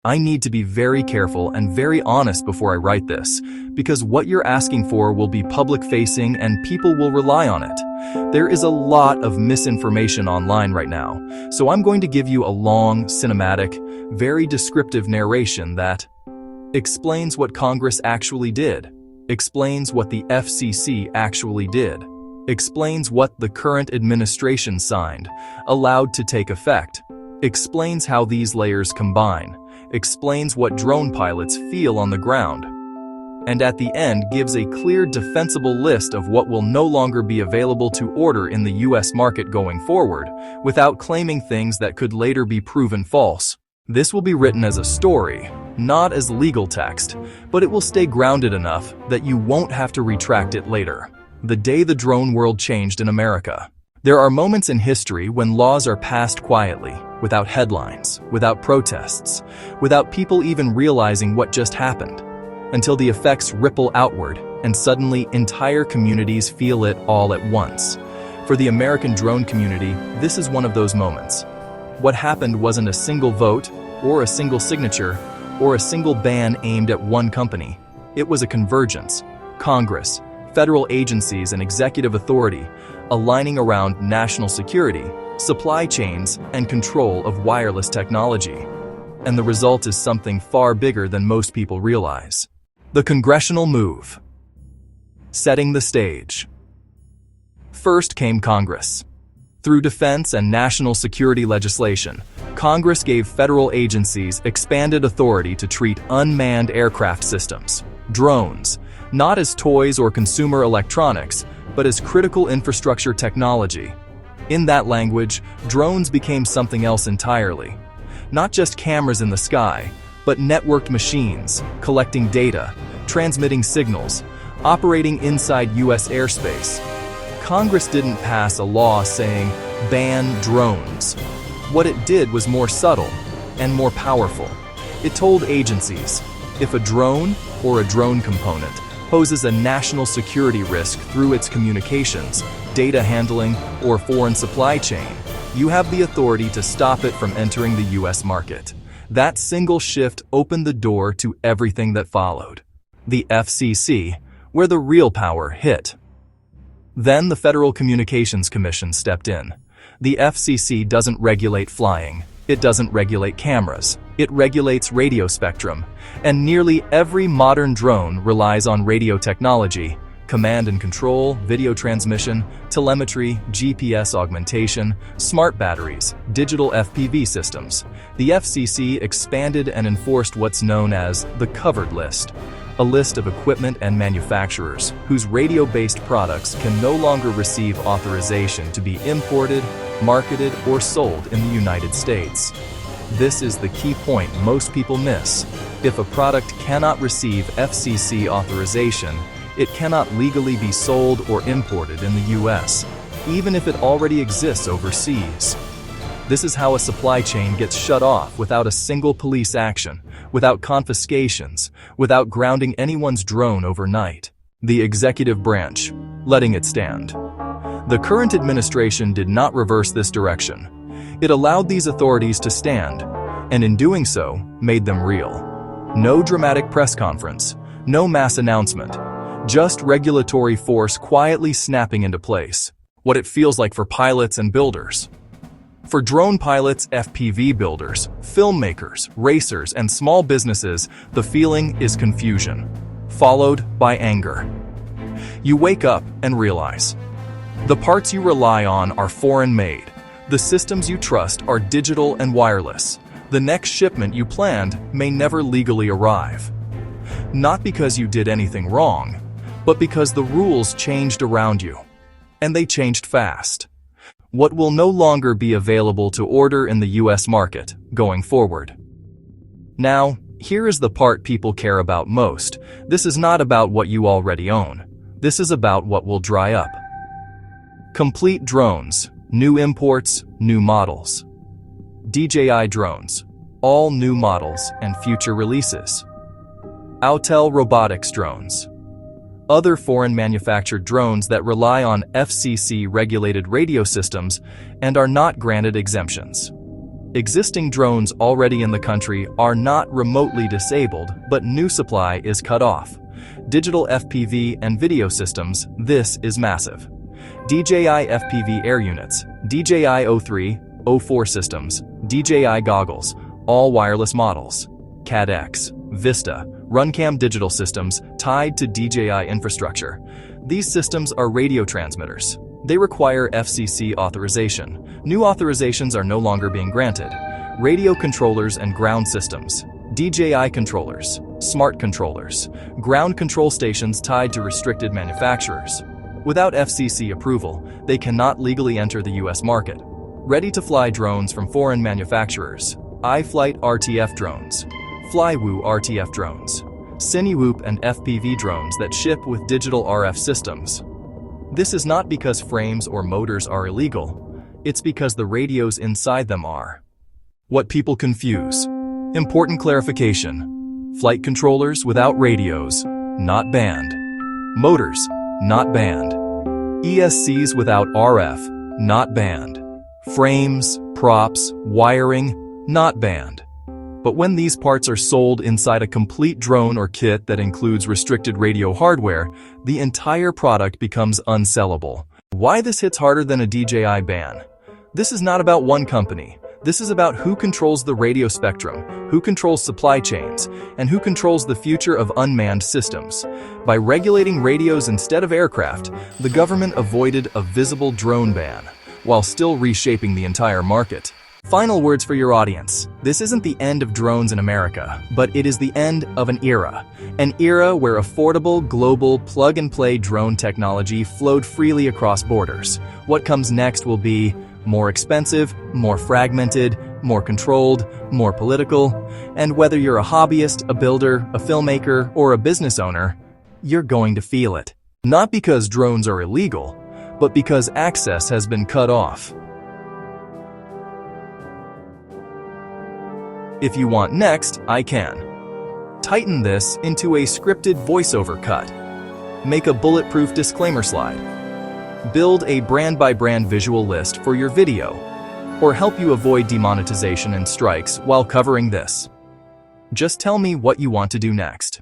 I need to be very careful and very honest before I write this, because what you're asking for will be public-facing and people will rely on it. There is a lot of misinformation online right now, so I'm going to give you a long, cinematic, very descriptive narration that explains what Congress actually did, explains what the FCC actually did, explains what the current administration signed, allowed to take effect, explains how these layers combine, explains what drone pilots feel on the ground, and at the end gives a clear defensible list of what will no longer be available to order in the US market going forward, without claiming things that could later be proven false. This will be written as a story, not as legal text, but it will stay grounded enough that you won't have to retract it later. The day the drone world changed in America. There are moments in history when laws are passed quietly, without headlines, without protests, without people even realizing what just happened, until the effects ripple outward and suddenly entire communities feel it all at once. For the American drone community, this is one of those moments. What happened wasn't a single vote, or a single signature, or a single ban aimed at one company. It was a convergence. Congress, federal agencies, and executive authority aligning around national security, supply chains, and control of wireless technology. And the result is something far bigger than most people realize. The congressional move. Setting the stage. First came Congress. Through defense and national security legislation, Congress gave federal agencies expanded authority to treat unmanned aircraft systems, drones, not as toys or consumer electronics, but as critical infrastructure technology. In that language, drones became something else entirely. Not just cameras in the sky, but networked machines, collecting data, transmitting signals, operating inside US airspace. Congress didn't pass a law saying, ban drones. What it did was more subtle and more powerful. It told agencies, if a drone or a drone component poses a national security risk through its communications, data handling, or foreign supply chain, you have the authority to stop it from entering the US market. That single shift opened the door to everything that followed. The FCC, where the real power hit. Then the Federal Communications Commission stepped in. The FCC doesn't regulate flying. It doesn't regulate cameras. It regulates radio spectrum. And nearly every modern drone relies on radio technology, command and control, video transmission, telemetry, GPS augmentation, smart batteries, digital FPV systems. The FCC expanded and enforced what's known as the covered list, a list of equipment and manufacturers whose radio-based products can no longer receive authorization to be imported, marketed, or sold in the United States. This is the key point most people miss. If a product cannot receive FCC authorization, it cannot legally be sold or imported in the US, even if it already exists overseas. This is how a supply chain gets shut off without a single police action, without confiscations, without grounding anyone's drone overnight. The executive branch, letting it stand. The current administration did not reverse this direction. It allowed these authorities to stand, and in doing so, made them real. No dramatic press conference, no mass announcement, just regulatory force quietly snapping into place. What it feels like for pilots and builders. For drone pilots, FPV builders, filmmakers, racers, and small businesses, the feeling is confusion, followed by anger. You wake up and realize the parts you rely on are foreign-made. The systems you trust are digital and wireless. The next shipment you planned may never legally arrive. Not because you did anything wrong, but because the rules changed around you. And they changed fast. What will no longer be available to order in the US market going forward. Now, here is the part people care about most. This is not about what you already own. This is about what will dry up. Complete drones, new imports, new models. DJI drones, all new models and future releases. Autel Robotics drones. Other foreign manufactured drones that rely on FCC regulated radio systems and are not granted exemptions. Existing drones already in the country are not remotely disabled, but new supply is cut off. Digital FPV and video systems, this is massive. DJI FPV air units, DJI O3, O4 systems, DJI goggles, all wireless models. CADX, Vista, RunCam digital systems tied to DJI infrastructure. These systems are radio transmitters. They require FCC authorization. New authorizations are no longer being granted. Radio controllers and ground systems, DJI controllers, smart controllers, ground control stations tied to restricted manufacturers. Without FCC approval, they cannot legally enter the US market. Ready-to-fly drones from foreign manufacturers, iFlight RTF drones, Flywoo RTF drones, Cinewoop and FPV drones that ship with digital RF systems. This is not because frames or motors are illegal, it's because the radios inside them are. What people confuse. Important clarification. Flight controllers without radios, not banned. Motors, not banned. ESCs without RF, not banned. Frames, props, wiring, not banned. But when these parts are sold inside a complete drone or kit that includes restricted radio hardware, the entire product becomes unsellable. Why this hits harder than a DJI ban? This is not about one company. This is about who controls the radio spectrum, who controls supply chains, and who controls the future of unmanned systems. By regulating radios instead of aircraft, the government avoided a visible drone ban, while still reshaping the entire market. Final words for your audience. This isn't the end of drones in America, but it is the end of an era where affordable, global, plug-and-play drone technology flowed freely across borders. What comes next will be more expensive, more fragmented, more controlled, more political, and whether you're a hobbyist, a builder, a filmmaker, or a business owner, you're going to feel it. Not because drones are illegal, but because access has been cut off. If you want next, I can. Tighten this into a scripted voiceover cut. Make a bulletproof disclaimer slide. Build a brand-by-brand visual list for your video, or help you avoid demonetization and strikes while covering this. Just tell me what you want to do next.